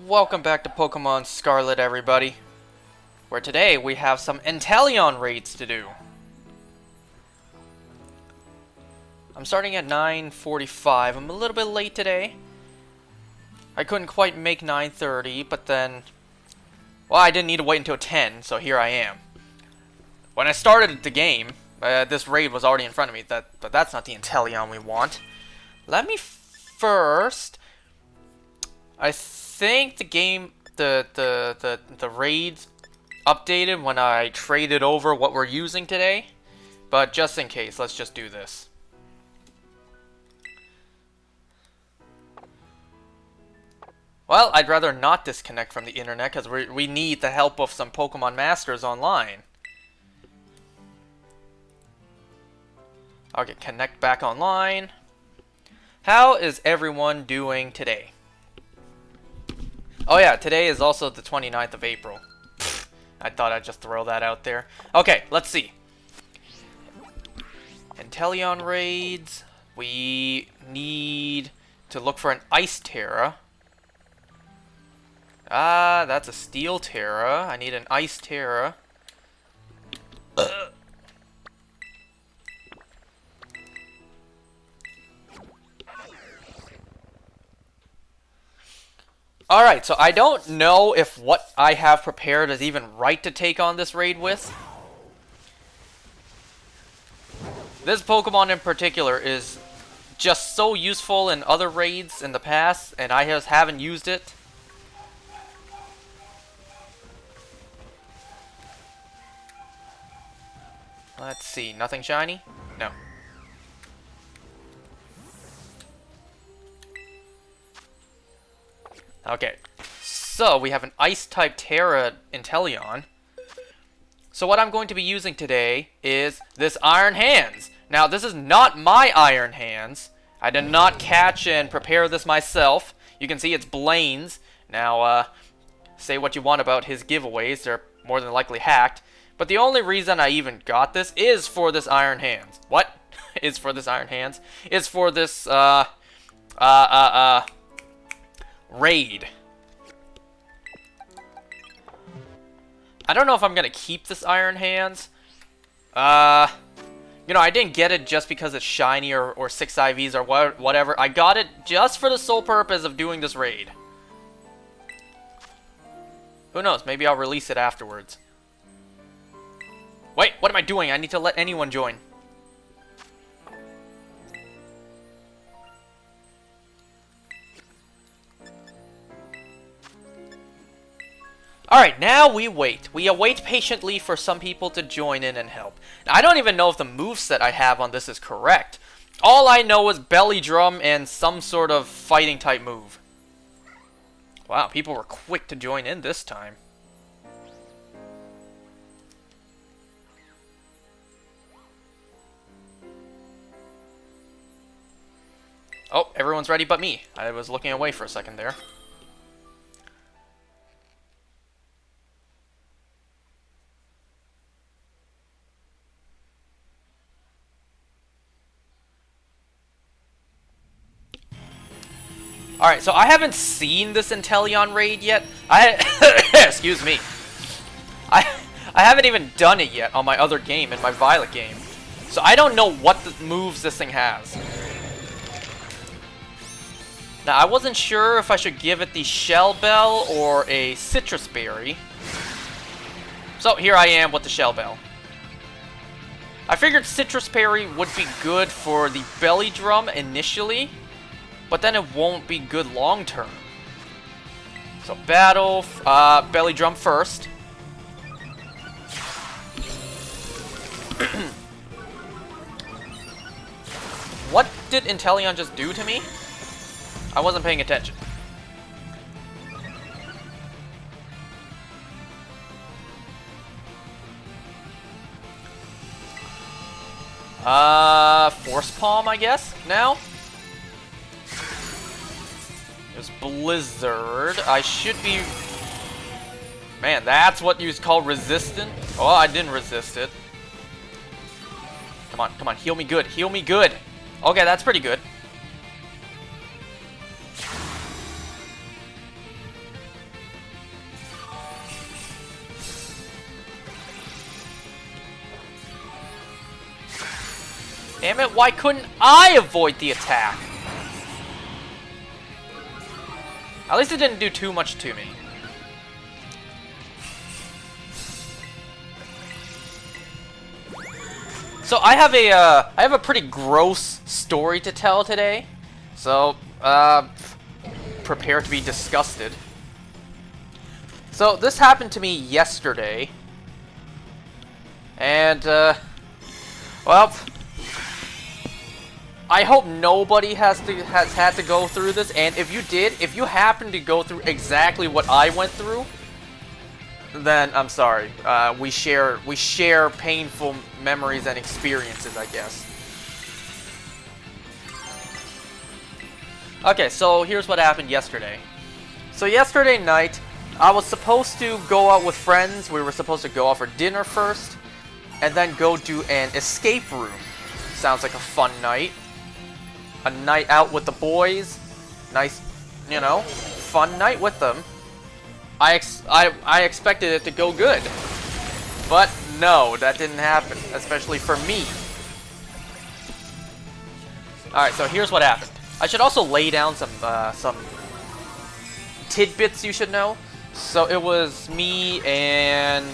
Welcome back to Pokemon Scarlet, everybody. Where today we have some Inteleon raids to do. I'm starting at 9:45. I'm a little bit late today. I couldn't quite make 9:30, but then... well, I didn't need to wait until 10, so here I am. When I started the game, this raid was already in front of me, but that's not the Inteleon we want. Let me first... I think the game, the raids updated when I traded over what we're using today. But just in case, let's just do this. Well, I'd rather not disconnect from the internet because we need the help of some Pokemon Masters online. Okay, connect back online. How is everyone doing today? Oh yeah, today is also the 29th of April. I thought I'd just throw that out there. Okay, let's see. Inteleon raids. We need to look for an Ice Tera. Ah, that's a Steel Tera. I need an Ice Tera. Alright, so I don't know if what I have prepared is even right to take on this raid with. This Pokemon in particular is just so useful in other raids in the past, and I just haven't used it. Let's see, nothing shiny? No. Okay, so we have an Ice-type Tera Inteleon. So what I'm going to be using today is this Iron Hands. Now, this is not my Iron Hands. I did not catch and prepare this myself. You can see it's Blaine's. Now, say what you want about his giveaways. They're more than likely hacked. But the only reason I even got this is for this Iron Hands. What? Is for this Iron Hands? Is for this, raid. I don't know if I'm gonna keep this Iron Hands. You know, I didn't get it just because it's shiny or 6 IVs or whatever. I got it just for the sole purpose of doing this raid. Who knows? Maybe I'll release it afterwards. Wait, what am I doing? I need to let anyone join. Alright, now we wait. We await patiently for some people to join in and help. Now, I don't even know if the moveset I have on this is correct. All I know is Belly Drum and some sort of fighting type move. Wow, people were quick to join in this time. Oh, everyone's ready but me. I was looking away for a second there. Alright, so I haven't seen this Inteleon raid yet. Excuse me. I haven't even done it yet on my other game, in my Violet game. So I don't know what the moves this thing has. Now, I wasn't sure if I should give it the Shell Bell or a Citrus Berry. So here I am with the Shell Bell. I figured Citrus Berry would be good for the Belly Drum initially, but then it won't be good long term. So battle, Belly Drum first. What did Inteleon just do to me? I wasn't paying attention. Force Palm, I guess, now? There's Blizzard. I should be... man, that's what you call resistant? Oh, I didn't resist it. Come on, heal me good, heal me good! Okay, that's pretty good. Damn it, why couldn't I avoid the attack? At least it didn't do too much to me. So I have a pretty gross story to tell today. So, prepare to be disgusted. So this happened to me yesterday. And, well, I hope nobody has had to go through this, and if you did, if you happen to go through exactly what I went through, then I'm sorry. We share painful memories and experiences, I guess. Okay, so here's what happened yesterday. So yesterday night, I was supposed to go out with friends. We were supposed to go out for dinner first, and then go do an escape room. Sounds like a fun night. A night out with the boys. Nice, you know, fun night with them. I expected it to go good. But no, that didn't happen, especially for me. Alright, so here's what happened. I should also lay down some tidbits you should know. So it was me and...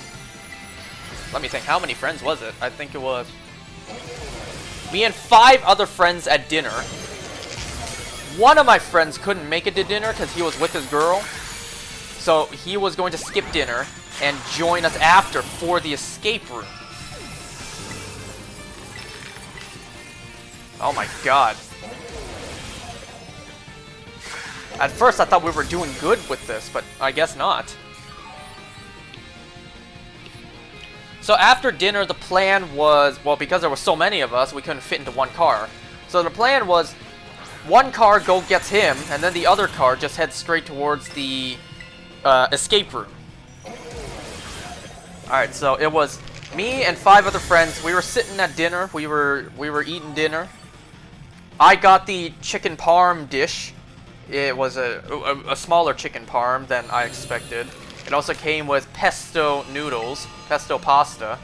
Let me think, how many friends was it? I think it was... me and 5 other friends at dinner. One of my friends couldn't make it to dinner because he was with his girl. So he was going to skip dinner and join us after for the escape room. Oh my god. At first I thought we were doing good with this, but I guess not. So after dinner, the plan was, well, because there were so many of us, we couldn't fit into one car. So the plan was, one car gets him, and then the other car just heads straight towards the escape room. Alright, so it was me and 5 other friends. We were sitting at dinner. We were eating dinner. I got the chicken parm dish. It was a smaller chicken parm than I expected. It also came with pesto noodles, pesto pasta.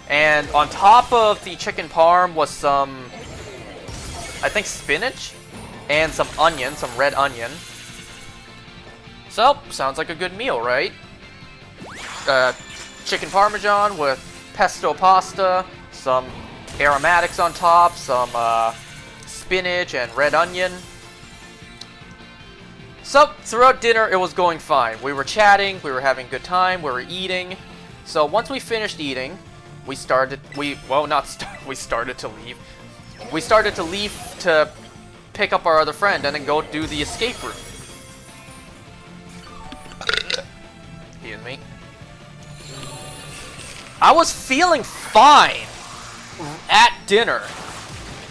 And on top of the chicken parm was some, I think, spinach and some onion, some red onion. So, sounds like a good meal, right? Chicken parmesan with pesto pasta, some aromatics on top, some spinach and red onion. So, throughout dinner, it was going fine. We were chatting, we were having a good time, we were eating. So, once we finished eating, we started to leave. We started to leave to pick up our other friend and then go do the escape room. Excuse me. I was feeling fine at dinner.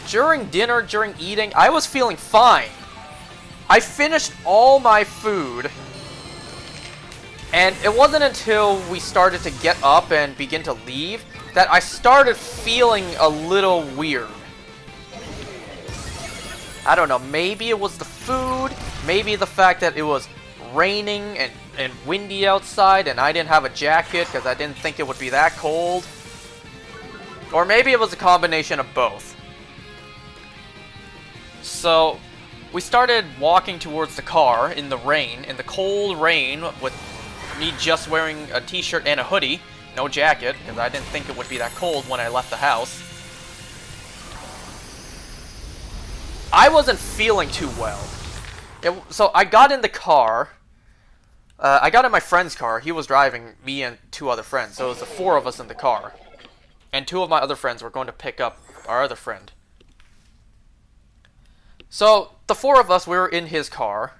During dinner, during eating, I was feeling fine. I finished all my food, and it wasn't until we started to get up and begin to leave that I started feeling a little weird. I don't know, maybe it was the food, maybe the fact that it was raining and windy outside and I didn't have a jacket because I didn't think it would be that cold. Or maybe it was a combination of both. So, we started walking towards the car in the rain, in the cold rain, with me just wearing a t-shirt and a hoodie, no jacket, because I didn't think it would be that cold when I left the house. I wasn't feeling too well. So I got in the car. I got in my friend's car. He was driving, me and 2 other friends. So it was the 4 of us in the car. And 2 of my other friends were going to pick up our other friend. So the 4 of us, we were in his car.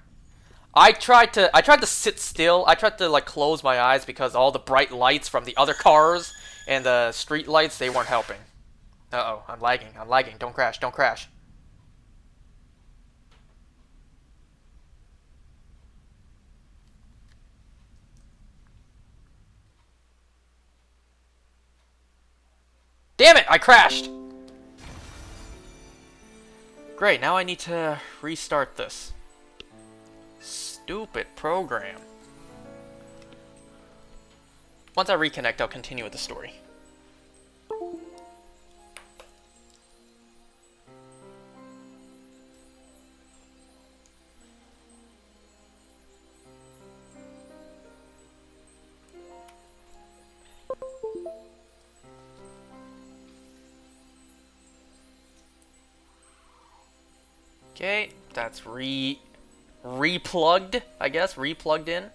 I tried to sit still. I tried to like close my eyes because all the bright lights from the other cars and the street lights, they weren't helping. Uh-oh, I'm lagging. Don't crash, don't crash. Damn it, I crashed! Great, now I need to restart this. Stupid program. Once I reconnect, I'll continue with the story. Okay, that's replugged, I guess, replugged in.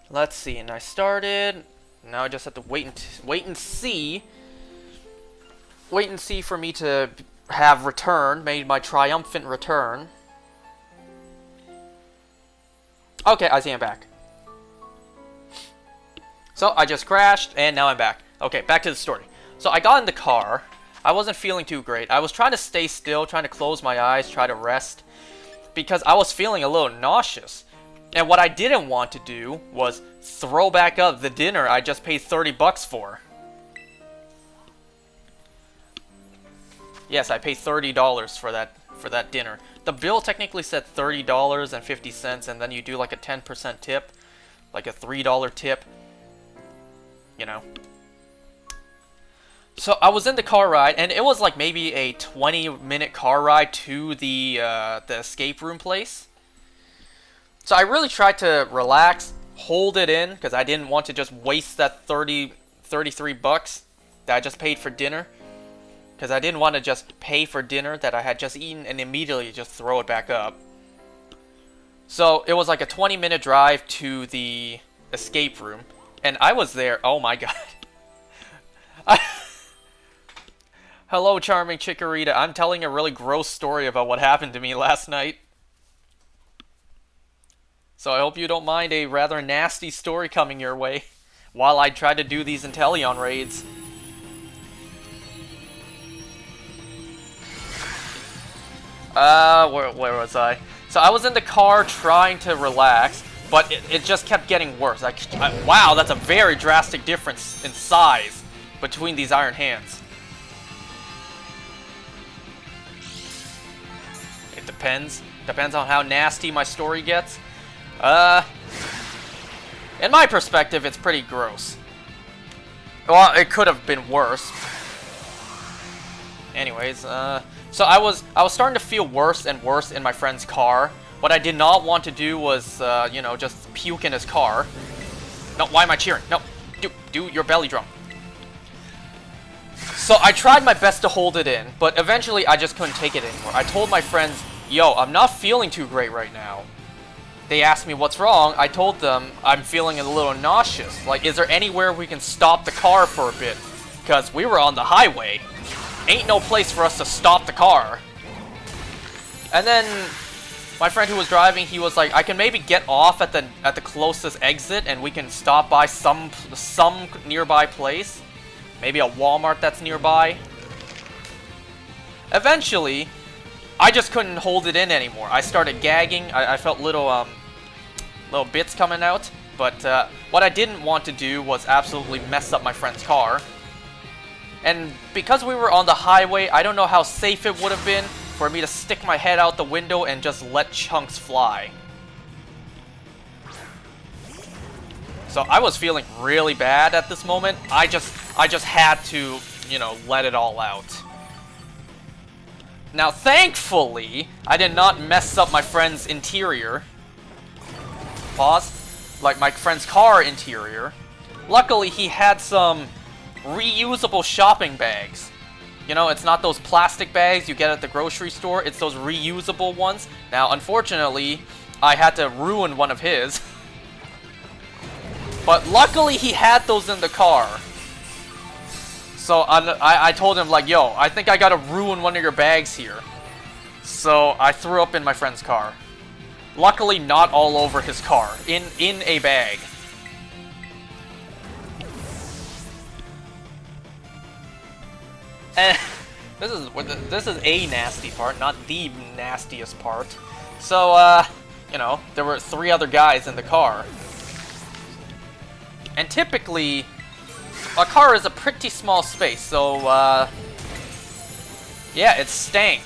Let's see, and I started. Now I just have to wait and see. Wait and see for me to have returned, made my triumphant return. Okay, I see I'm back. So I just crashed, and now I'm back. Okay, back to the story. So I got in the car. I wasn't feeling too great. I was trying to stay still, trying to close my eyes, try to rest, because I was feeling a little nauseous. And what I didn't want to do was throw back up the dinner I just paid $30 for. Yes, I paid $30 for that dinner. The bill technically said $30.50, and then you do like a 10% tip, like a $3 tip, you know. So I was in the car ride, and it was like maybe a 20-minute car ride to the escape room place. So I really tried to relax, hold it in, because I didn't want to just waste that $33 that I just paid for dinner. Because I didn't want to just pay for dinner that I had just eaten and immediately just throw it back up. So it was like a 20-minute drive to the escape room. And I was there. Oh my god. Hello, charming Chikorita. I'm telling a really gross story about what happened to me last night. So I hope you don't mind a rather nasty story coming your way while I try to do these Inteleon raids. Where was I? So I was in the car trying to relax, but it just kept getting worse. Wow, that's a very drastic difference in size between these iron hands. It depends. Depends on how nasty my story gets. In my perspective, it's pretty gross. Well, it could have been worse. Anyways, so I was starting to feel worse and worse in my friend's car. What I did not want to do was, you know, just puke in his car. No, why am I cheering? No, do your belly drum. So I tried my best to hold it in, but eventually I just couldn't take it anymore. I told my friends, yo, I'm not feeling too great right now. They asked me what's wrong. I told them I'm feeling a little nauseous. Like, is there anywhere we can stop the car for a bit? Because we were on the highway. Ain't no place for us to stop the car. And then my friend who was driving, he was like, I can maybe get off at the closest exit and we can stop by some nearby place. Maybe a Walmart that's nearby. Eventually, I just couldn't hold it in anymore. I started gagging. I felt little bits coming out. But what I didn't want to do was absolutely mess up my friend's car. And because we were on the highway, I don't know how safe it would have been for me to stick my head out the window and just let chunks fly. So I was feeling really bad at this moment. I just had to, you know, let it all out. Now, thankfully, I did not mess up my friend's interior. Pause. Like my friend's car interior. Luckily, he had some reusable shopping bags. You know, it's not those plastic bags you get at the grocery store. It's those reusable ones. Now, unfortunately, I had to ruin one of his. But luckily, he had those in the car. So I told him, like, yo, I think I gotta ruin one of your bags here. So I threw up in my friend's car. Luckily, not all over his car. In a bag. And this is a nasty part, not the nastiest part. So, you know, there were 3 other guys in the car. And typically, a car is a pretty small space, so, yeah, it stank.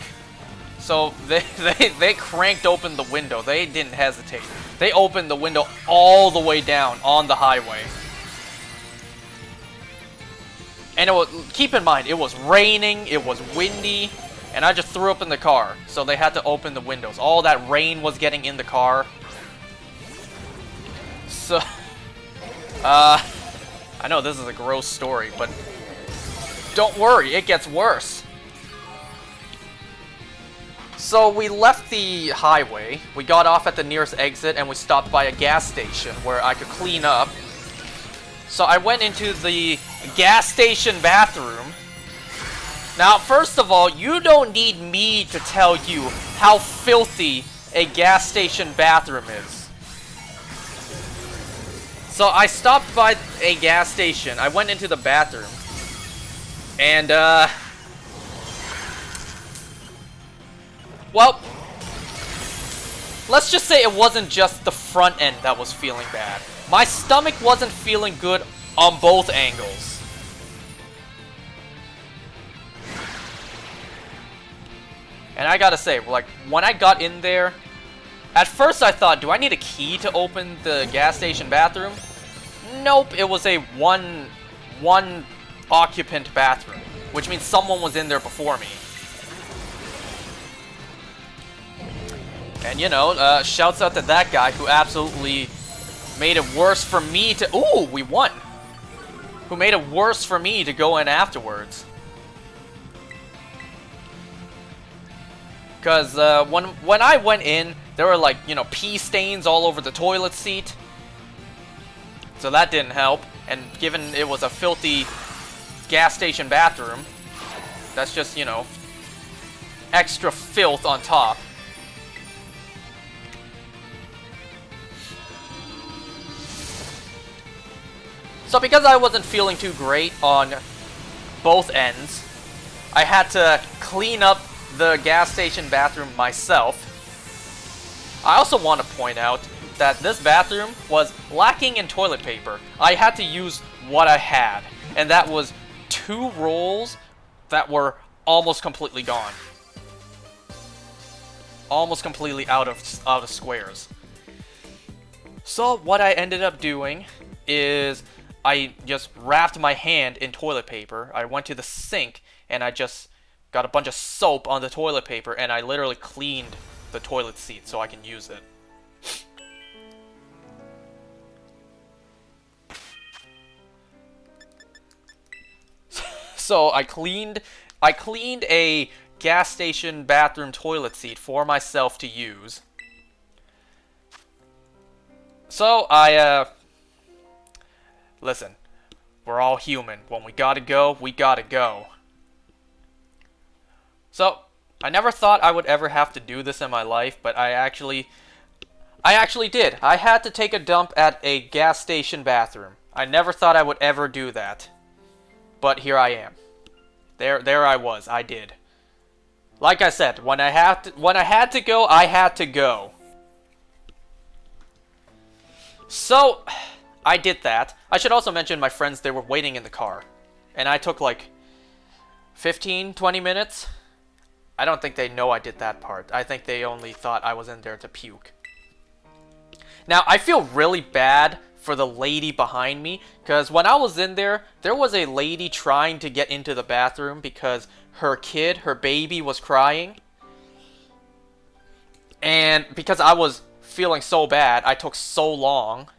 So, they cranked open the window. They didn't hesitate. They opened the window all the way down on the highway. And keep in mind, it was raining, it was windy, and I just threw up in the car. So they had to open the windows. All that rain was getting in the car. So, I know this is a gross story, but don't worry, it gets worse. So we left the highway, we got off at the nearest exit, and we stopped by a gas station where I could clean up. So I went into the gas station bathroom. Now, first of all, you don't need me to tell you how filthy a gas station bathroom is. So I stopped by a gas station, I went into the bathroom, and well, let's just say it wasn't just the front end that was feeling bad. My stomach wasn't feeling good on both angles. And I gotta say, like, when I got in there, at first I thought, do I need a key to open the gas station bathroom? Nope, it was a one occupant bathroom, which means someone was in there before me. And you know, shouts out to that guy who absolutely made it worse for me to... Ooh, we won! Who made it worse for me to go in afterwards. Because when I went in, there were like, you know, pee stains all over the toilet seat. So that didn't help. And given it was a filthy gas station bathroom, that's just, you know, extra filth on top. So because I wasn't feeling too great on both ends, I had to clean up the gas station bathroom myself. I also want to point out that this bathroom was lacking in toilet paper. I had to use what I had, and that was 2 rolls that were almost completely gone. Almost completely out of squares. So what I ended up doing is I just wrapped my hand in toilet paper. I went to the sink and I just got a bunch of soap on the toilet paper and I literally cleaned the toilet seat so I can use it. So I cleaned a gas station bathroom toilet seat for myself to use. So listen, we're all human. When we gotta go, we gotta go. So, I never thought I would ever have to do this in my life, but I actually did. I had to take a dump at a gas station bathroom. I never thought I would ever do that. But here I am. There I was. I did. Like I said, when I had to go, I had to go. So, I did that. I should also mention my friends, they were waiting in the car. And I took like 15, 20 minutes. I don't think they know I did that part. I think they only thought I was in there to puke. Now, I feel really bad for the lady behind me, because when I was in there, there was a lady trying to get into the bathroom because her kid, her baby, was crying. And because I was feeling so bad, I took so long.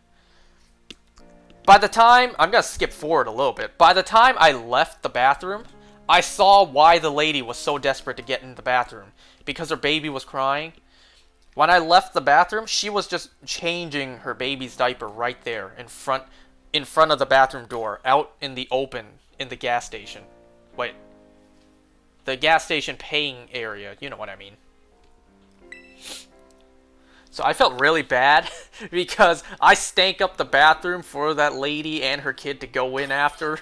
By the time, I'm going to skip forward a little bit. By the time I left the bathroom, I saw why the lady was so desperate to get in the bathroom. Because her baby was crying. When I left the bathroom, she was just changing her baby's diaper right there in front of the bathroom door, out in the open in the gas station. Wait. The gas station paying area, you know what I mean. So I felt really bad because I stank up the bathroom for that lady and her kid to go in after.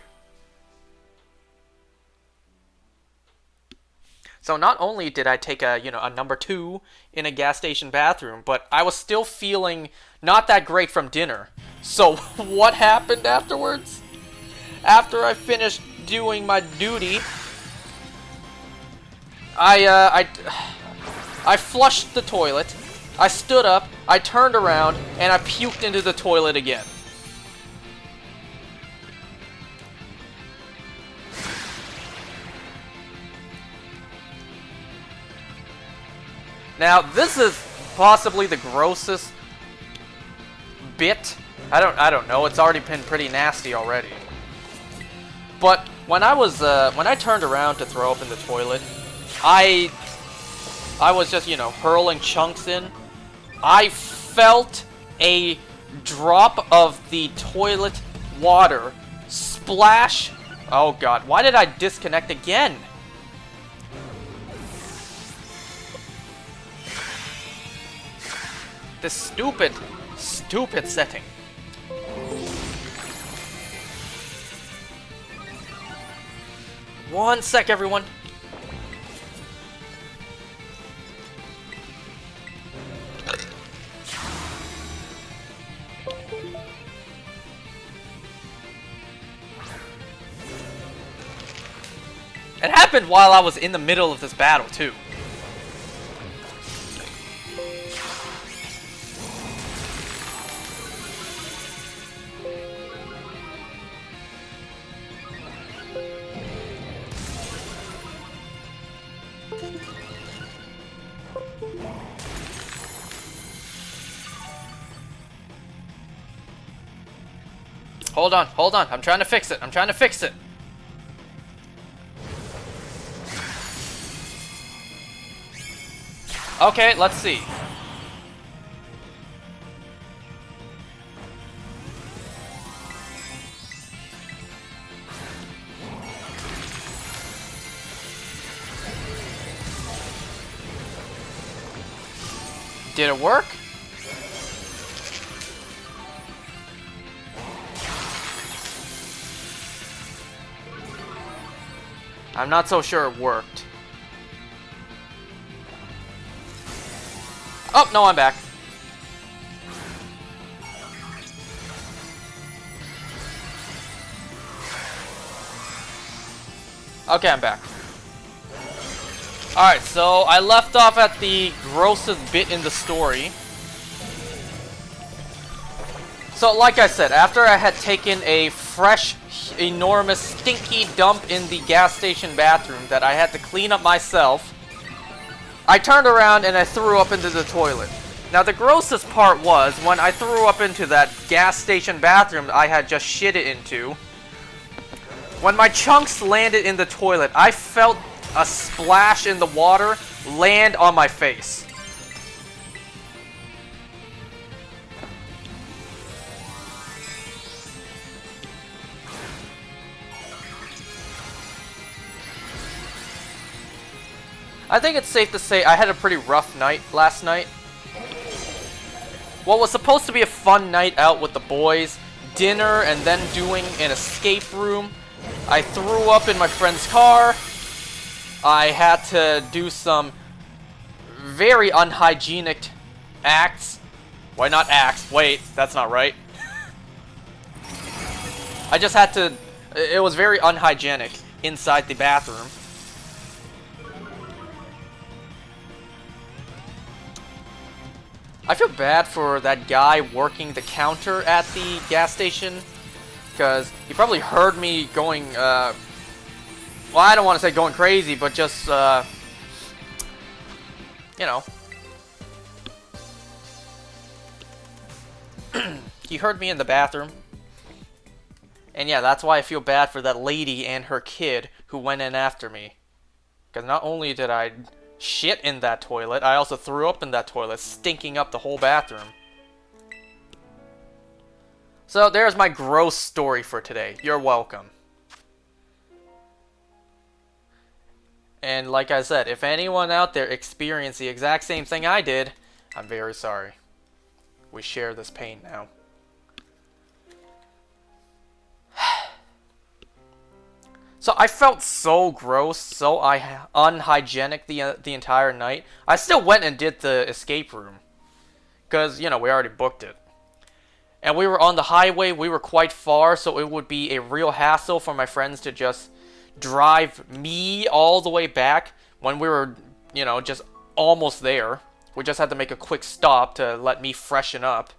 So not only did I take a number 2 in a gas station bathroom, but I was still feeling not that great from dinner. So what happened afterwards? After I finished doing my duty, I flushed the toilet. I stood up, I turned around, and I puked into the toilet again. Now, this is possibly the grossest bit. I don't know. It's already been pretty nasty already. But when I turned around to throw up in the toilet, I I was just, you know, hurling chunks in, I felt a drop of the toilet water splash. Oh god, why did I disconnect again? This stupid setting. One sec, everyone. It happened while I was in the middle of this battle, too. Hold on. I'm trying to fix it. Okay, let's see. Did it work? I'm not so sure it worked. Oh, no, I'm back. Okay, I'm back. Alright, so I left off at the grossest bit in the story. So, like I said, after I had taken a fresh, enormous, stinky dump in the gas station bathroom that I had to clean up myself, I turned around and I threw up into the toilet. Now, the grossest part was when I threw up into that gas station bathroom I had just shitted into. When my chunks landed in the toilet, I felt a splash in the water land on my face. I think it's safe to say I had a pretty rough night last night. What was supposed to be a fun night out with the boys, dinner, and then doing an escape room, I threw up in my friend's car. I had to do some very unhygienic acts. Why not acts? Wait, that's not right. I just had to... It was very unhygienic inside the bathroom. I feel bad for that guy working the counter at the gas station, because he probably heard me going, well, I don't want to say going crazy, but just, you know. He heard me in the bathroom. And yeah, that's why I feel bad for that lady and her kid who went in after me. Because not only did I shit in that toilet, I also threw up in that toilet, stinking up the whole bathroom. So there's my gross story for today. You're welcome. And like I said, if anyone out there experienced the exact same thing I did, I'm very sorry. We share this pain now. So I felt so gross, so unhygienic the entire night. I still went and did the escape room. Because, you know, we already booked it. And we were on the highway, we were quite far, so it would be a real hassle for my friends to just drive me all the way back when we were, you know, just almost there. We just had to make a quick stop to let me freshen up.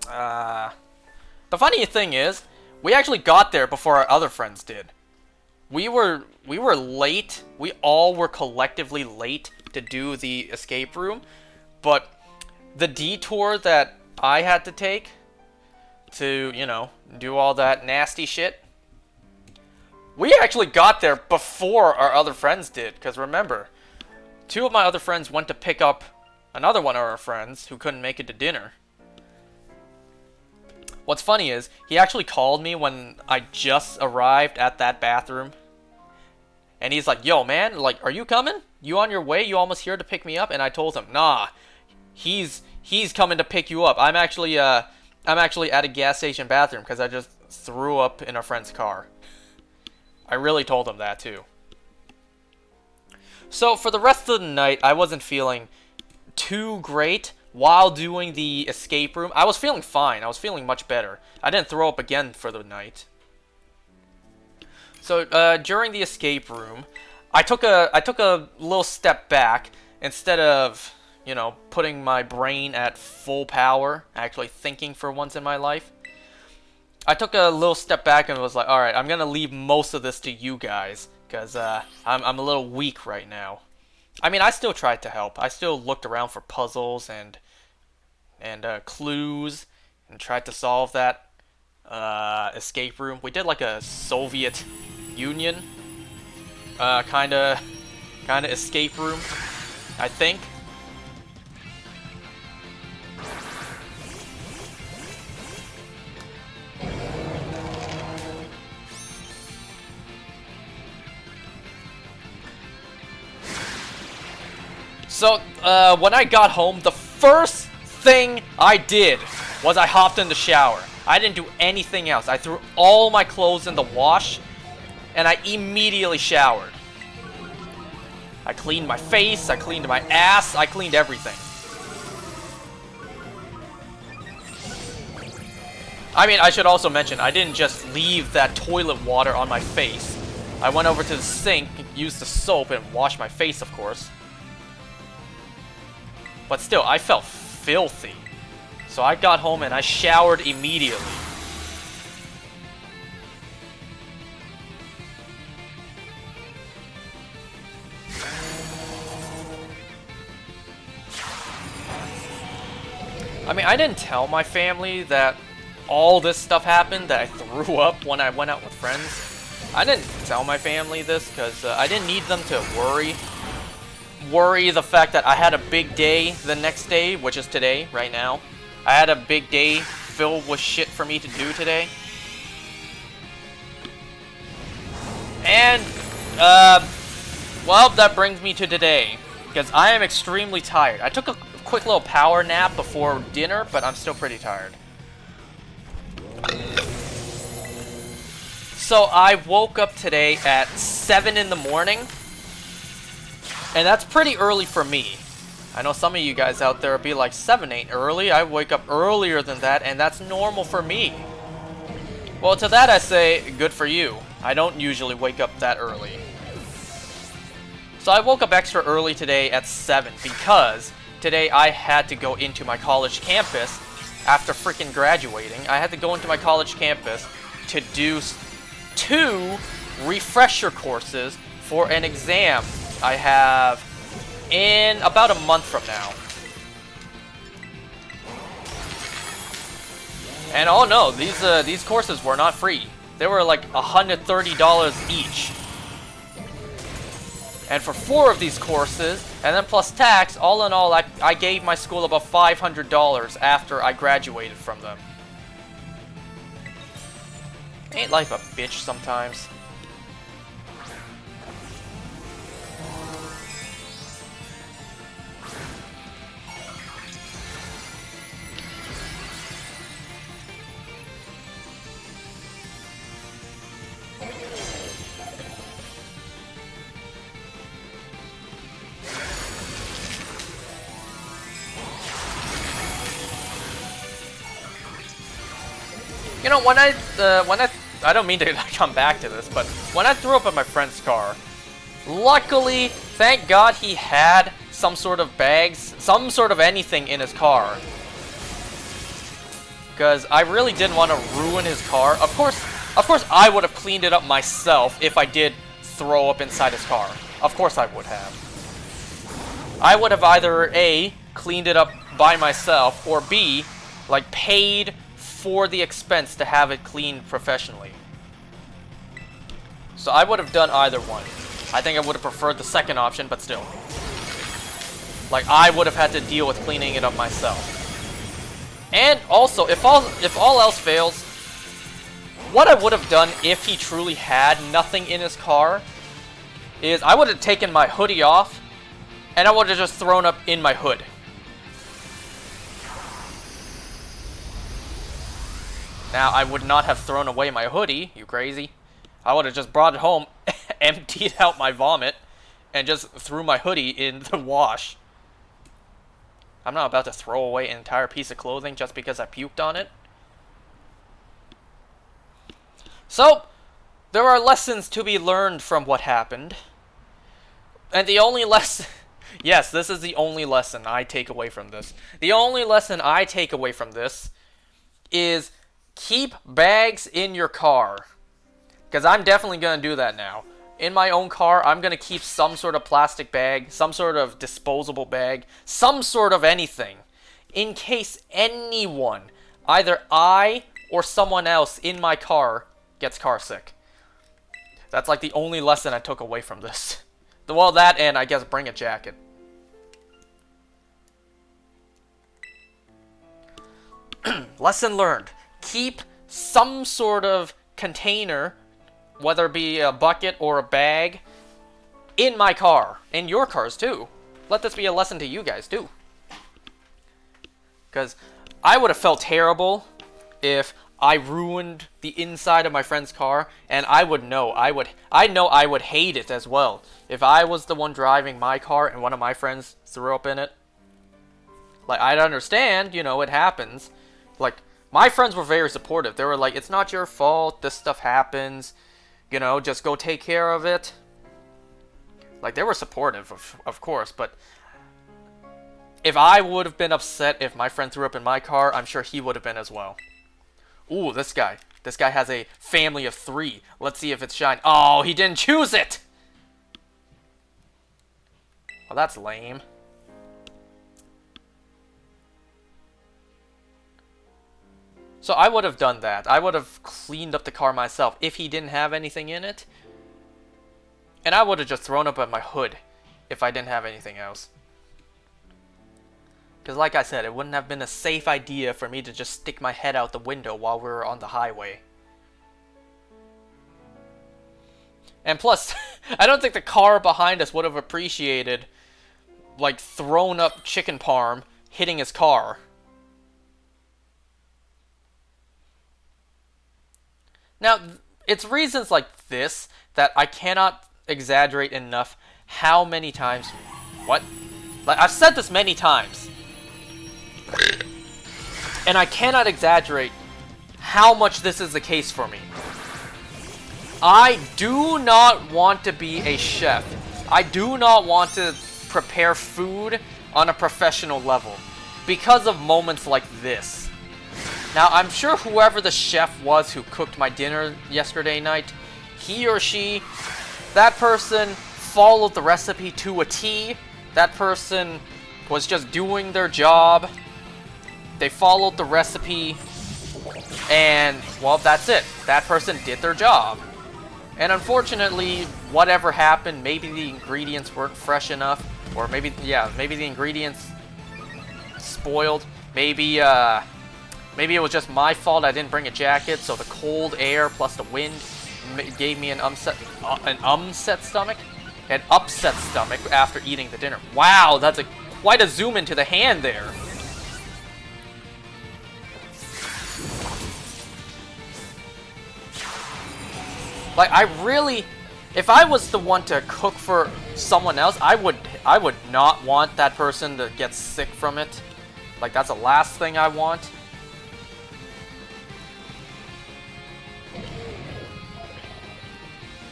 The funny thing is, we actually got there before our other friends did. We were late. We all were collectively late to do the escape room. But the detour that I had to take to, you know, do all that nasty shit We actually got there before our other friends did, because remember, 2 of my other friends went to pick up another one of our friends who couldn't make it to dinner. What's funny is, he actually called me when I just arrived at that bathroom. And he's like, yo man, like, are you coming? You on your way? You almost here to pick me up? And I told him, nah, he's coming to pick you up. I'm actually at a gas station bathroom because I just threw up in a friend's car. I really told him that too. So for the rest of the night, I wasn't feeling too great. While doing the escape room, I was feeling fine. I was feeling much better. I didn't throw up again for the night. So during the escape room, I took a little step back instead of, you know, putting my brain at full power, actually thinking for once in my life. I took a little step back and was like, all right, I'm gonna leave most of this to you guys because I'm a little weak right now. I mean, I still tried to help. I still looked around for puzzles and clues and tried to solve that escape room. We did like a Soviet Union kind of escape room, I think. So, when I got home, the first thing I did was I hopped in the shower. I didn't do anything else. I threw all my clothes in the wash, and I immediately showered. I cleaned my face, I cleaned my ass, I cleaned everything. I mean, I should also mention, I didn't just leave that toilet water on my face. I went over to the sink, used the soap, and washed my face, of course. But still, I felt filthy. So I got home and I showered immediately. I mean, I didn't tell my family that all this stuff happened, that I threw up when I went out with friends. I didn't tell my family this because I didn't need them to worry the fact that I had a big day the next day, which is today, right now. I had a big day filled with shit for me to do today. And, well, that brings me to today, because I am extremely tired. I took a quick little power nap before dinner, but I'm still pretty tired. So I woke up today at 7 in the morning. And that's pretty early for me. I know some of you guys out there will be like, 7 ain't early. I wake up earlier than that, and that's normal for me. Well, to that I say, good for you. I don't usually wake up that early. So I woke up extra early today at 7 because today I had to go into my college campus after freaking graduating. I had to go into my college campus to do 2 refresher courses for an exam I have in about a month from now. And oh no, these courses were not free. They were like $130 each. And for 4 of these courses, and then plus tax, all in all, I gave my school about $500 after I graduated from them. Ain't life a bitch sometimes? You know, when I don't mean to come back to this, but when I threw up in my friend's car, luckily, thank God he had some sort of bags, some sort of anything in his car. Because I really didn't want to ruin his car. Of course, I would have cleaned it up myself if I did throw up inside his car. Of course I would have. I would have either A, cleaned it up by myself, or B, like paid for the expense to have it cleaned professionally. So I would have done either one. I think I would have preferred the second option, but still. Like, I would have had to deal with cleaning it up myself. And also, if all else fails, what I would have done if he truly had nothing in his car is I would have taken my hoodie off and I would have just thrown up in my hood. Now, I would not have thrown away my hoodie, you crazy. I would have just brought it home, emptied out my vomit, and just threw my hoodie in the wash. I'm not about to throw away an entire piece of clothing just because I puked on it. So, there are lessons to be learned from what happened. And the only lesson... Yes, this is the only lesson I take away from this. The only lesson I take away from this is keep bags in your car. Because I'm definitely going to do that now. In my own car, I'm going to keep some sort of plastic bag, some sort of disposable bag, some sort of anything. In case anyone, either I or someone else in my car, gets car sick. That's like the only lesson I took away from this. Well, that and I guess bring a jacket. Lesson learned. Keep some sort of container, whether it be a bucket or a bag, in my car. In your cars, too. Let this be a lesson to you guys, too. Because I would have felt terrible if I ruined the inside of my friend's car, and I know I would hate it as well. If I was the one driving my car and one of my friends threw up in it. Like, I'd understand, you know, it happens. Like, my friends were very supportive. They were like, it's not your fault, this stuff happens. You know, just go take care of it. Like, they were supportive, of course, but if I would have been upset if my friend threw up in my car, I'm sure he would have been as well. Ooh, this guy. This guy has a family of 3. Let's see if it's shine. Oh, he didn't choose it! Well, that's lame. So I would have done that. I would have cleaned up the car myself if he didn't have anything in it. And I would have just thrown up at my hood if I didn't have anything else. Because like I said, it wouldn't have been a safe idea for me to just stick my head out the window while we were on the highway. And plus, I don't think the car behind us would have appreciated, like, thrown up chicken parm hitting his car. Now, it's reasons like this that I cannot exaggerate enough how many times... What? Like, I've said this many times. And I cannot exaggerate how much this is the case for me. I do not want to be a chef. I do not want to prepare food on a professional level because of moments like this. Now, I'm sure whoever the chef was who cooked my dinner yesterday night, he or she, that person followed the recipe to a T. That person was just doing their job. They followed the recipe, and, well, that's it. That person did their job. And unfortunately, whatever happened, maybe the ingredients weren't fresh enough, or maybe, yeah, maybe the ingredients spoiled. Maybe it was just my fault I didn't bring a jacket, so the cold air plus the wind gave me an upset stomach after eating the dinner. Wow, that's quite a zoom into the hand there. Like, I really, if I was the one to cook for someone else, I would not want that person to get sick from it. Like, that's the last thing I want.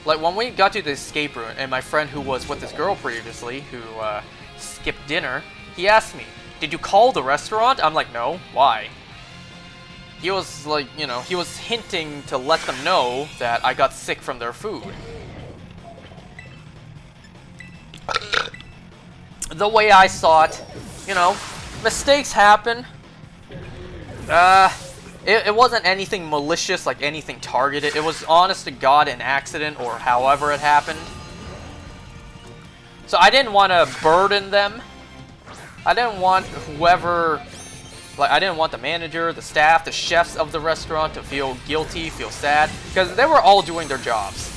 Like, when we got to the escape room, and my friend who was with this girl previously, who skipped dinner, he asked me, "Did you call the restaurant?" I'm like, "No, why?" He was like, you know, he was hinting to let them know that I got sick from their food. The way I saw it, you know, mistakes happen. It wasn't anything malicious, like anything targeted. It was honest to God an accident or however it happened. So I didn't want to burden them. I didn't want whoever, like I didn't want the manager, the staff, the chefs of the restaurant to feel guilty, feel sad, because they were all doing their jobs.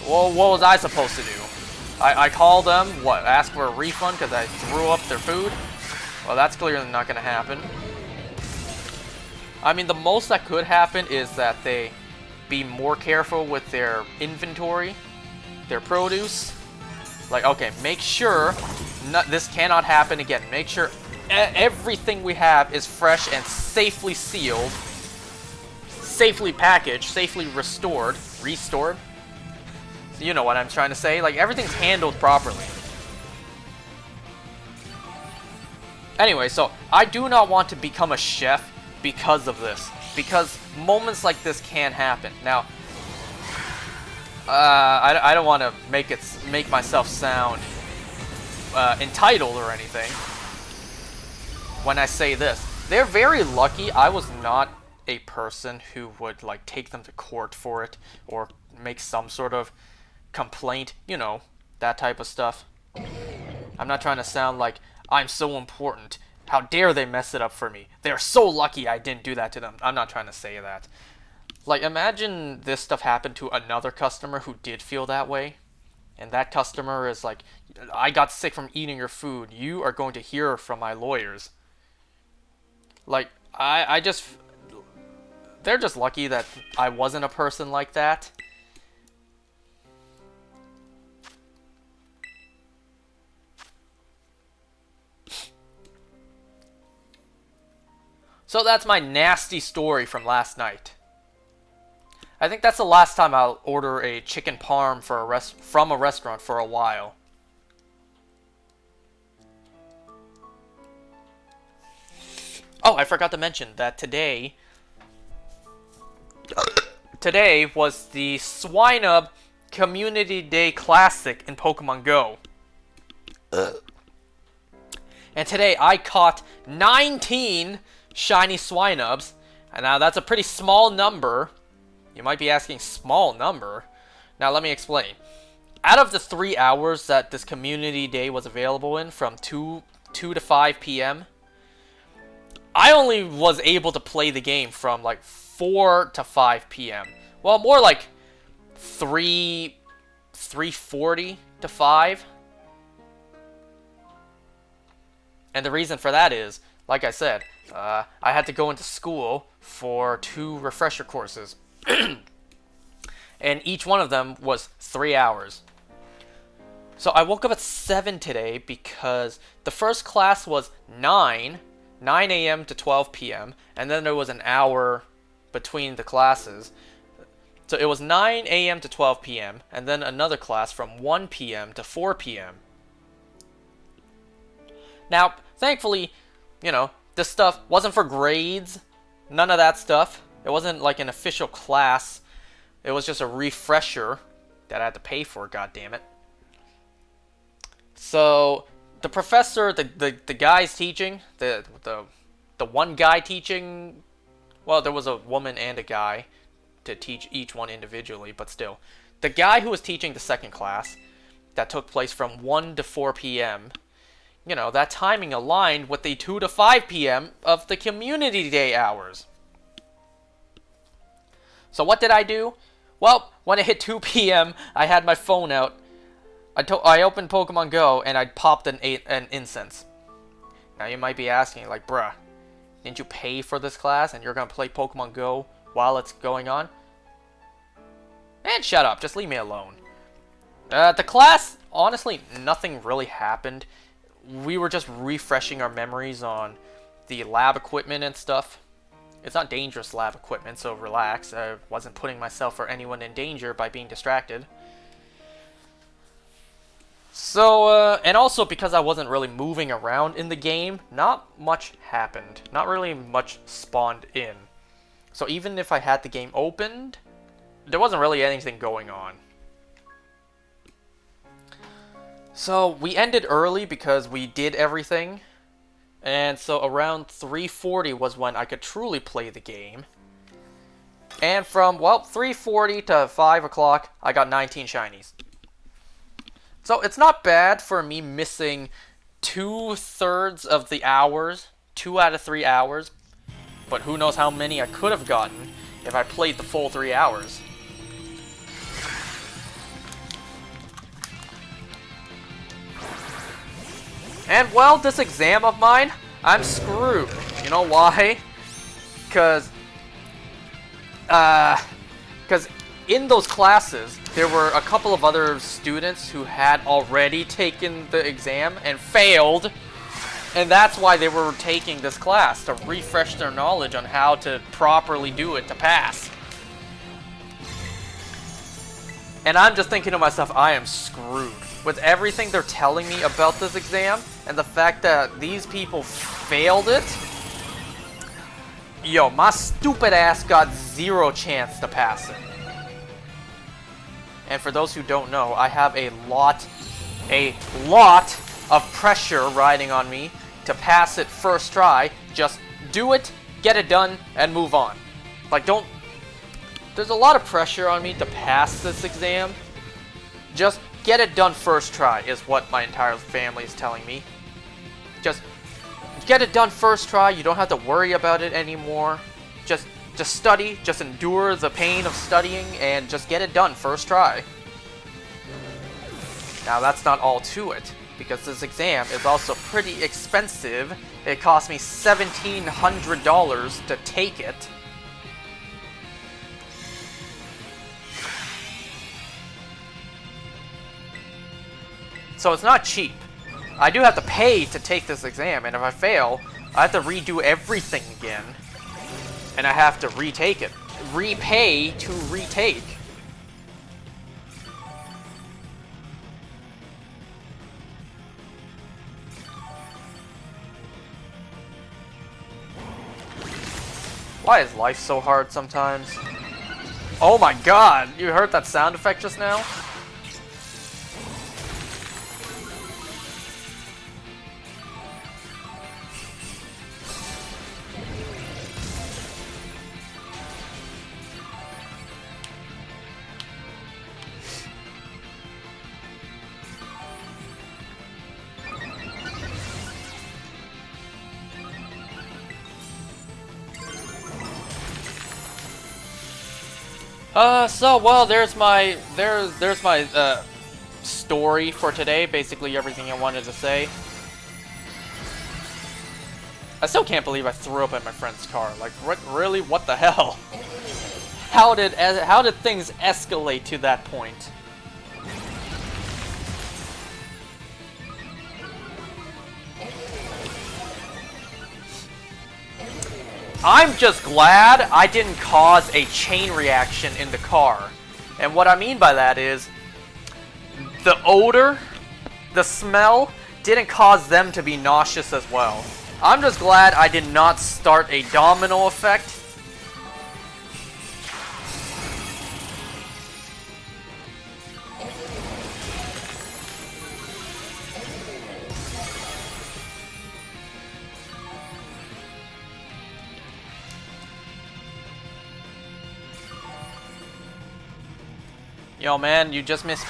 Well, what was I supposed to do? I called them, what, ask for a refund because I threw up their food? Well, that's clearly not going to happen. I mean, the most that could happen is that they be more careful with their inventory, their produce. Like, okay, make sure this cannot happen again. Make sure everything we have is fresh and safely sealed, safely packaged, safely restored. You know what I'm trying to say. Like, everything's handled properly. Anyway, so I do not want to become a chef because of this. Because moments like this can happen. Now, I don't want to make myself sound entitled or anything when I say this. They're very lucky I was not a person who would like take them to court for it or make some sort of complaint, you know, that type of stuff. I'm not trying to sound like I'm so important. How dare they mess it up for me? They're so lucky I didn't do that to them. I'm not trying to say that. Like, imagine this stuff happened to another customer who did feel that way. And that customer is like, I got sick from eating your food. You are going to hear from my lawyers. Like, I just... They're just lucky that I wasn't a person like that. So that's my nasty story from last night. I think that's the last time I'll order a chicken parm from a restaurant for a while. Oh, I forgot to mention that today was the Swinub Community Day Classic in Pokemon Go. And today I caught 19 shiny Swinubs. And now that's a pretty small number. You might be asking, small number? Now let me explain. Out of the 3 hours that this community day was available in, from 2 to 5 p.m., I only was able to play the game from like 4 to 5 p.m. Well, more like 3:40 to 5. And the reason for that is, like I said, I had to go into school for 2 refresher courses. And each one of them was 3 hours. So I woke up at 7 today because the first class was 9 a.m. to 12 p.m. And then there was an hour between the classes. So it was 9 a.m. to 12 p.m. and then another class from 1 p.m. to 4 p.m. Now, thankfully, you know, this stuff wasn't for grades. None of that stuff. It wasn't like an official class. It was just a refresher that I had to pay for, goddammit. So, the professor, the guys teaching, the one guy teaching, well, there was a woman and a guy to teach each one individually, but still. The guy who was teaching the second class, that took place from 1 to 4 p.m., you know, that timing aligned with the 2 to 5 p.m. of the community day hours. So what did I do? Well, when it hit 2 p.m., I had my phone out. I opened Pokemon Go, and I popped an incense. Now, you might be asking, like, bruh, didn't you pay for this class, and you're going to play Pokemon Go while it's going on? And shut up, just leave me alone. The class, honestly, nothing really happened. We were just refreshing our memories on the lab equipment and stuff. It's not dangerous lab equipment, so relax. I wasn't putting myself or anyone in danger by being distracted. So, and also because I wasn't really moving around in the game, not much happened. Not really much spawned in. So even if I had the game opened, there wasn't really anything going on. So we ended early because we did everything. And so around 3:40 was when I could truly play the game. And from, well, 3:40 to 5 o'clock, I got 19 shinies. So it's not bad for me missing 2/3 of the hours, 2 out of 3 hours. But who knows how many I could have gotten if I played the full 3 hours. And, well, this exam of mine, I'm screwed. You know why? Because in those classes, there were a couple of other students who had already taken the exam and failed. And that's why they were taking this class, to refresh their knowledge on how to properly do it to pass. And I'm just thinking to myself, I am screwed. With everything they're telling me about this exam, and the fact that these people failed it, yo, my stupid ass got 0 chance to pass it. And for those who don't know, I have a lot of pressure riding on me to pass it first try. Just do it, get it done, and move on. Like, there's a lot of pressure on me to pass this exam. Just get it done first try is what my entire family is telling me. Just get it done first try. You don't have to worry about it anymore. Just study, just endure the pain of studying, and just get it done first try. Now that's not all to it, because this exam is also pretty expensive. It cost me $1,700 to take it. So it's not cheap. I do have to pay to take this exam, and if I fail, I have to redo everything again. And I have to retake it. Repay to retake. Why is life so hard sometimes? Oh my god! You heard that sound effect just now? Well, there's my story for today. Basically everything I wanted to say. I still can't believe I threw up at my friend's car. Like, really? What the hell? How did things escalate to that point? I'm just glad I didn't cause a chain reaction in the car. And what I mean by that is, the odor, the smell, didn't cause them to be nauseous as well. I'm just glad I did not start a domino effect. Yo, man, you just missed...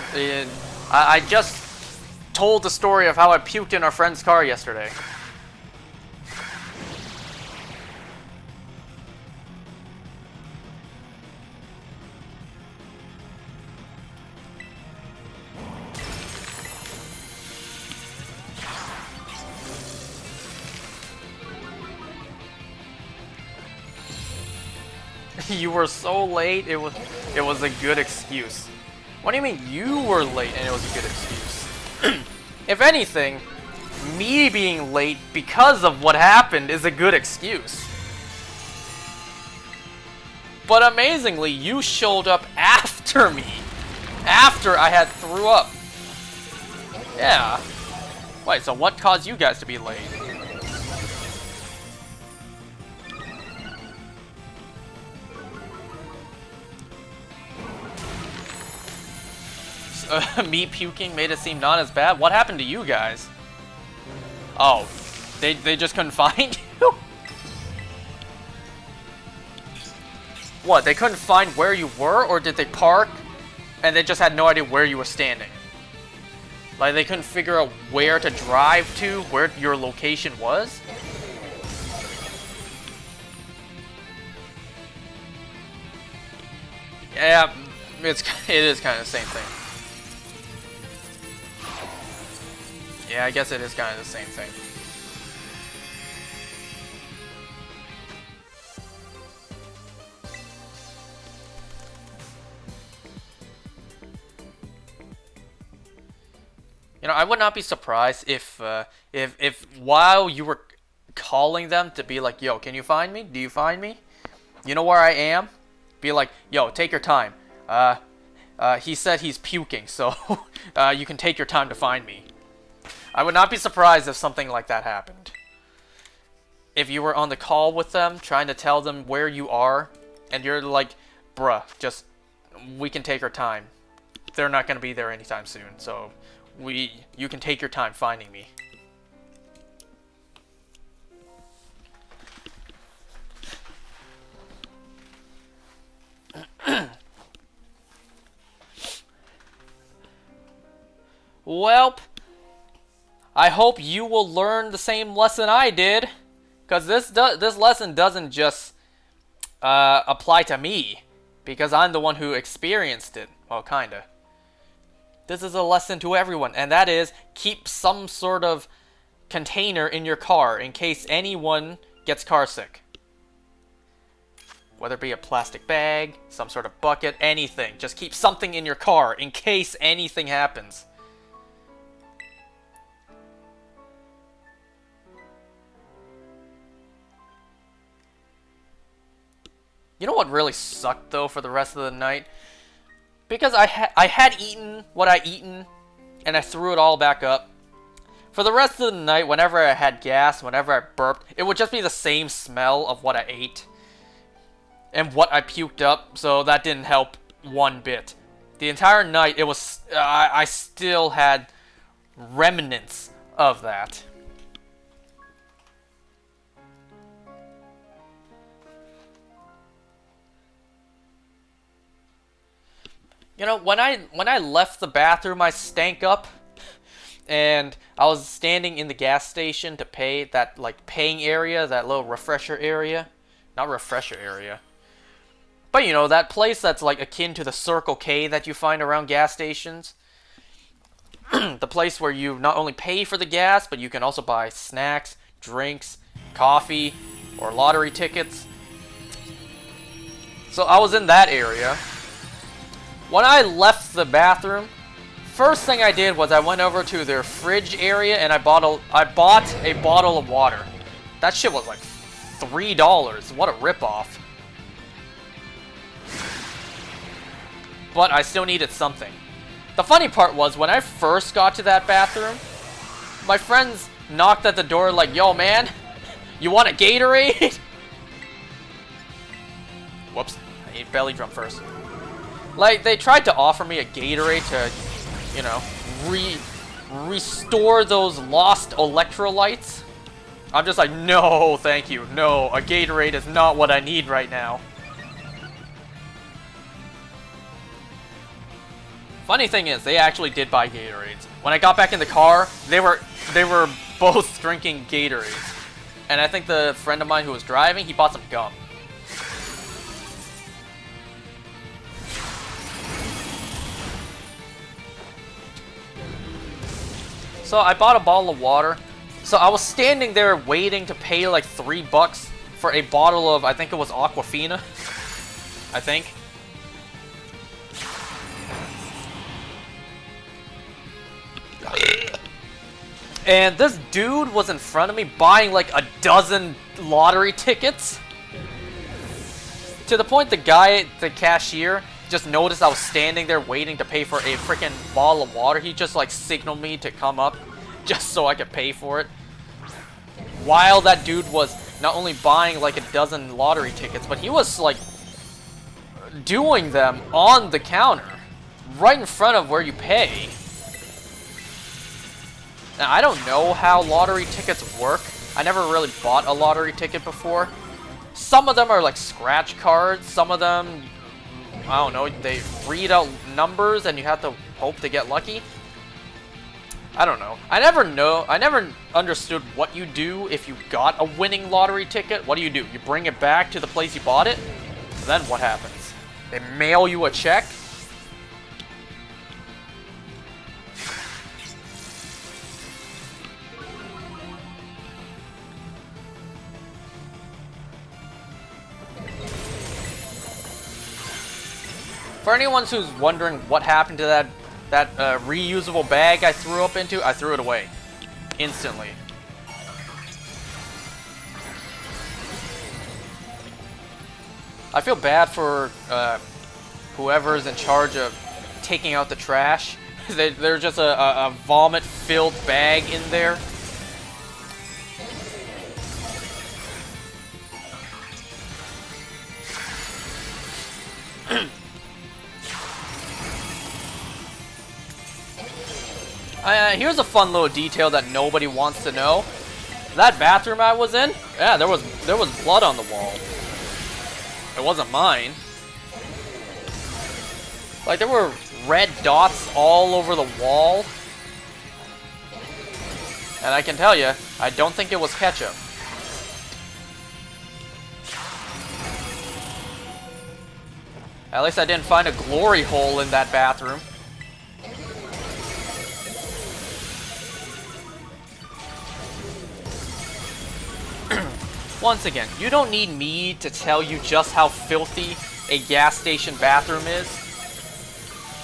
I just told the story of how I puked in our friend's car yesterday. You were so late, it was a good excuse. What do you mean you were late and it was a good excuse? If anything, me being late because of what happened is a good excuse. But amazingly, you showed up after me. After I had threw up. Yeah. Wait, so what caused you guys to be late? Me puking made it seem not as bad? What happened to you guys? Oh, They just couldn't find you? What, they couldn't find where you were, or did they park and they just had no idea where you were standing? Like, they couldn't figure out where to drive to, where your location was? Yeah, it is kind of the same thing. Yeah, I guess it is kind of the same thing. You know, I would not be surprised if while you were calling them to be like, yo, can you find me? Do you find me? You know where I am? Be like, yo, take your time. He said he's puking, so you can take your time to find me. I would not be surprised if something like that happened. If you were on the call with them, trying to tell them where you are, and you're like, bruh, just, we can take our time. They're not going to be there anytime soon, so you can take your time finding me. Welp, I hope you will learn the same lesson I did, because this lesson doesn't just apply to me, because I'm the one who experienced it. Well, kinda. This is a lesson to everyone, and that is, keep some sort of container in your car in case anyone gets car sick. Whether it be a plastic bag, some sort of bucket, anything. Just keep something in your car in case anything happens. You know what really sucked, though, for the rest of the night? Because I had eaten what I eaten, and I threw it all back up. For the rest of the night, whenever I had gas, whenever I burped, it would just be the same smell of what I ate and what I puked up, so that didn't help one bit. The entire night, it was I still had remnants of that. You know, when I left the bathroom, I stank up, and I was standing in the gas station to pay, that, like, paying area, that little refresher area. Not refresher area. But, you know, that place that's, like, akin to the Circle K that you find around gas stations. The place where you not only pay for the gas, but you can also buy snacks, drinks, coffee, or lottery tickets. So I was in that area. When I left the bathroom, first thing I did was I went over to their fridge area and I bought a bottle of water. That shit was like $3. What a ripoff. But I still needed something. The funny part was, when I first got to that bathroom, my friends knocked at the door like, yo man, you want a Gatorade? Whoops, I ate belly drum first. Like, they tried to offer me a Gatorade to, you know, restore those lost electrolytes. I'm just like, no, thank you. No, a Gatorade is not what I need right now. Funny thing is, they actually did buy Gatorades. When I got back in the car, they were both drinking Gatorades. And I think the friend of mine who was driving, he bought some gum. So I bought a bottle of water. So I was standing there waiting to pay like $3 for a bottle of, I think it was Aquafina. I think. And this dude was in front of me buying like a dozen lottery tickets. To the point the guy, the cashier, just noticed I was standing there waiting to pay for a freaking bottle of water. He just like signaled me to come up just so I could pay for it. While that dude was not only buying like a dozen lottery tickets, but he was like doing them on the counter right in front of where you pay. Now, I don't know how lottery tickets work, I never really bought a lottery ticket before. Some of them are like scratch cards. Some of them, I don't know, they read out numbers and you have to hope to get lucky. I don't know. I never understood what you do if you got a winning lottery ticket. What do? You bring it back to the place you bought it? Then what happens? They mail you a check? For anyone who's wondering what happened to that reusable bag I threw up into, I threw it away instantly. I feel bad for whoever's in charge of taking out the trash. There's just a vomit-filled bag in there. Here's a fun little detail that nobody wants to know. That bathroom I was in, yeah, there was blood on the wall. It wasn't mine. Like, there were red dots all over the wall. And I can tell you, I don't think it was ketchup. At least I didn't find a glory hole in that bathroom. Once again, you don't need me to tell you just how filthy a gas station bathroom is.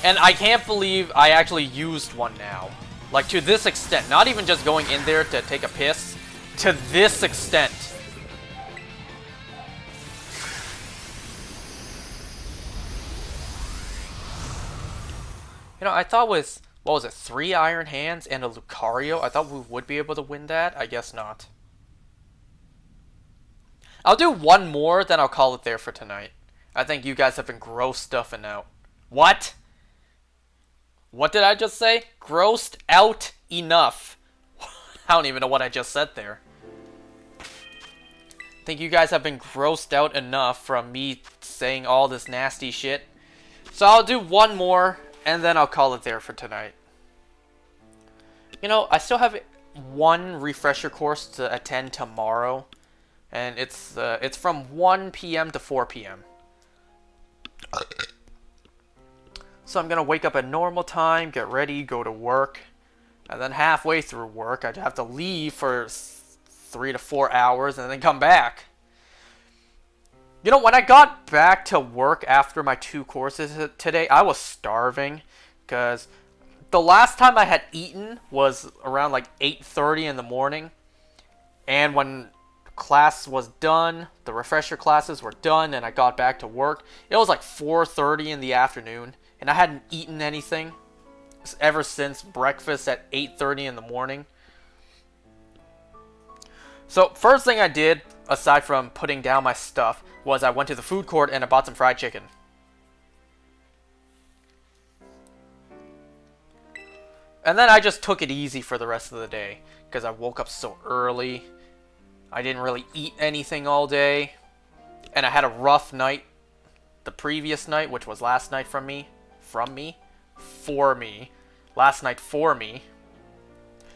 And I can't believe I actually used one now. Like, to this extent. Not even just going in there to take a piss. To this extent. You know, I thought with, what was it, 3 Iron Hands and a Lucario, I thought we would be able to win that. I guess not. I'll do one more, then I'll call it there for tonight. I think you guys have been gross stuffing out. What? What did I just say? Grossed out enough. I don't even know what I just said there. I think you guys have been grossed out enough from me saying all this nasty shit. So I'll do one more, and then I'll call it there for tonight. You know, I still have one refresher course to attend tomorrow. And it's from 1 p.m. to 4 p.m. So I'm going to wake up at normal time, get ready, go to work. And then halfway through work, I'd have to leave for 3 to 4 hours and then come back. You know, when I got back to work after my 2 courses today, I was starving. Because the last time I had eaten was around like 8:30 in the morning. And when class was done, the refresher classes were done, and I got back to work, it was like 4:30 in the afternoon, and I hadn't eaten anything ever since breakfast at 8:30 in the morning. So first thing I did, aside from putting down my stuff, was I went to the food court and I bought some fried chicken. And then I just took it easy for the rest of the day, because I woke up so early. I didn't really eat anything all day. And I had a rough night the previous night, which was last night for me. Last night for me.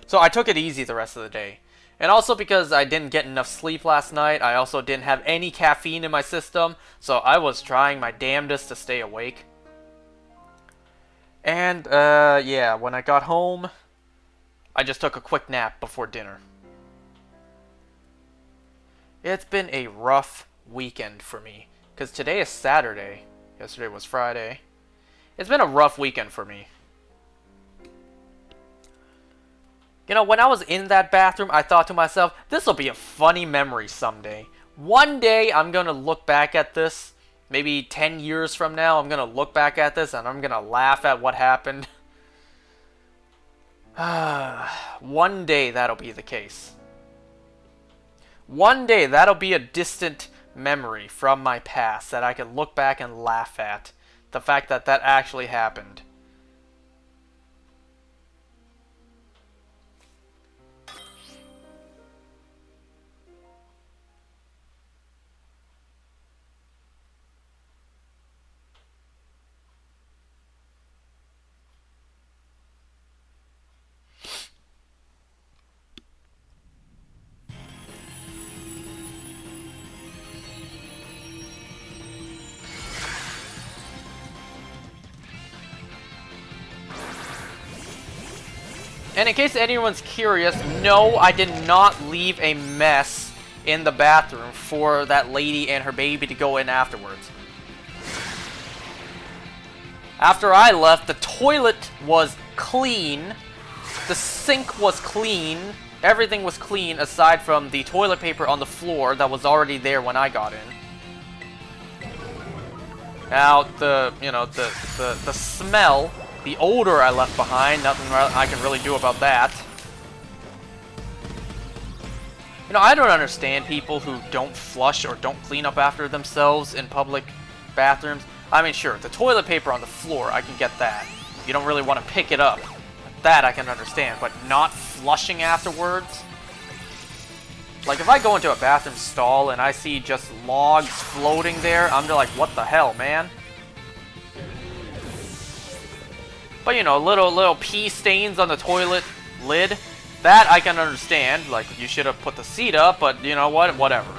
So I took it easy the rest of the day. And also because I didn't get enough sleep last night, I also didn't have any caffeine in my system. So I was trying my damnedest to stay awake. And, yeah, when I got home, I just took a quick nap before dinner. It's been a rough weekend for me, because today is Saturday. Yesterday was Friday. It's been a rough weekend for me. You know, when I was in that bathroom, I thought to myself, this will be a funny memory someday. One day, I'm going to look back at this, maybe 10 years from now, I'm going to look back at this, and I'm going to laugh at what happened. One day, that'll be the case. One day, that'll be a distant memory from my past that I can look back and laugh at. The fact that that actually happened. And in case anyone's curious, no, I did not leave a mess in the bathroom for that lady and her baby to go in afterwards. After I left, the toilet was clean, the sink was clean, everything was clean aside from the toilet paper on the floor that was already there when I got in. Now, the smell, the odor I left behind, nothing I can really do about that. You know, I don't understand people who don't flush or don't clean up after themselves in public bathrooms. I mean, sure, the toilet paper on the floor, I can get that. You don't really want to pick it up. That I can understand, but not flushing afterwards? Like, if I go into a bathroom stall and I see just logs floating there, I'm just like, what the hell, man? But, you know, little pee stains on the toilet lid, that I can understand. Like, you should have put the seat up, but you know what? Whatever.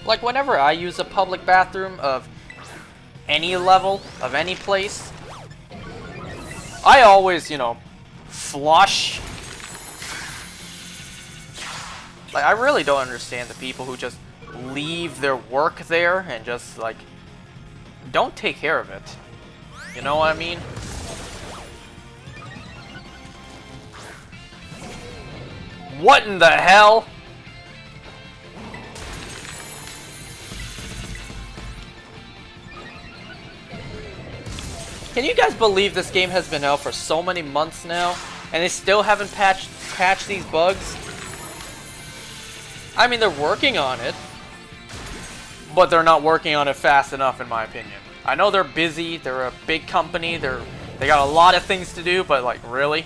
Like, whenever I use a public bathroom of any level, of any place, I always, you know, flush. Like, I really don't understand the people who just leave their work there and just, like, don't take care of it. You know what I mean? What in the hell? Can you guys believe this game has been out for so many months now, and they still haven't patched these bugs? I mean, they're working on it, but they're not working on it fast enough, in my opinion. I know they're busy, they're a big company, they got a lot of things to do, but like, really?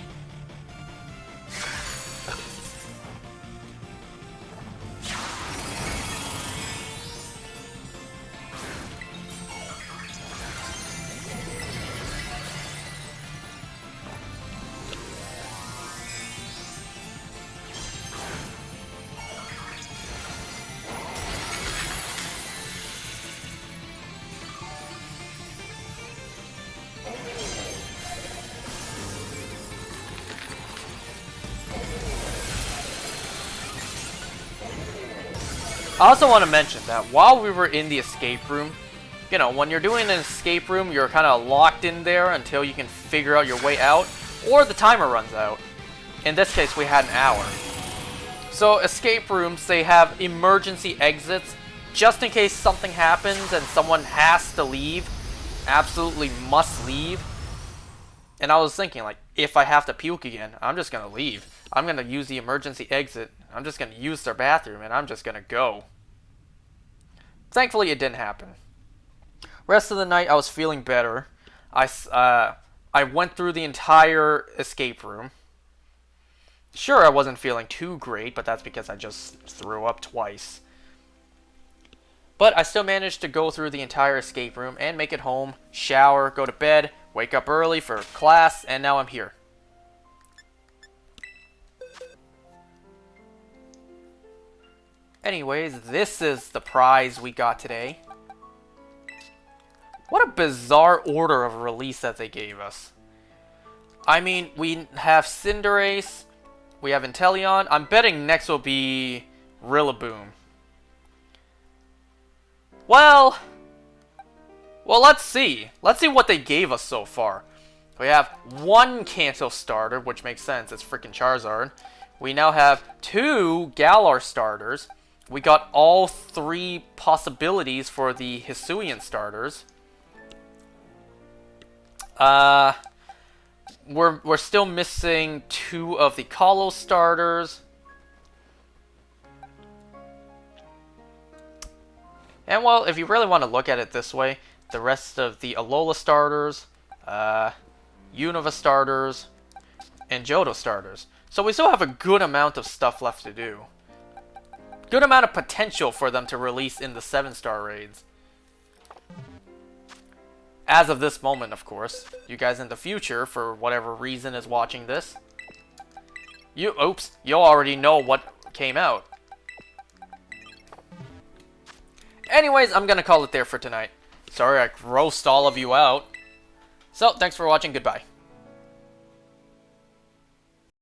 I also want to mention that while we were in the escape room, you know, when you're doing an escape room, you're kind of locked in there until you can figure out your way out, or the timer runs out. In this case, we had an hour. So escape rooms, they have emergency exits, just in case something happens and someone has to leave, absolutely must leave. And I was thinking, like, if I have to puke again, I'm just going to leave. I'm going to use the emergency exit. I'm just going to use their bathroom, and I'm just going to go. Thankfully, it didn't happen. Rest of the night, I was feeling better. I went through the entire escape room. Sure, I wasn't feeling too great, but that's because I just threw up twice. But I still managed to go through the entire escape room and make it home, shower, go to bed, wake up early for class, and now I'm here. Anyways, this is the prize we got today. What a bizarre order of release that they gave us. I mean, we have Cinderace, we have Inteleon. I'm betting next will be Rillaboom. Well, let's see. Let's see what they gave us so far. We have one Kanto starter, which makes sense. It's freaking Charizard. We now have 2 Galar starters. We got all 3 possibilities for the Hisuian starters. We're still missing 2 of the Kalos starters. And well, if you really want to look at it this way, the rest of the Alola starters, Unova starters, and Johto starters. So we still have a good amount of stuff left to do. Good amount of potential for them to release in the 7-star raids. As of this moment, of course. You guys in the future, for whatever reason, is watching this. Oops, you'll already know what came out. Anyways, I'm gonna call it there for tonight. Sorry I roast all of you out. So, thanks for watching, goodbye.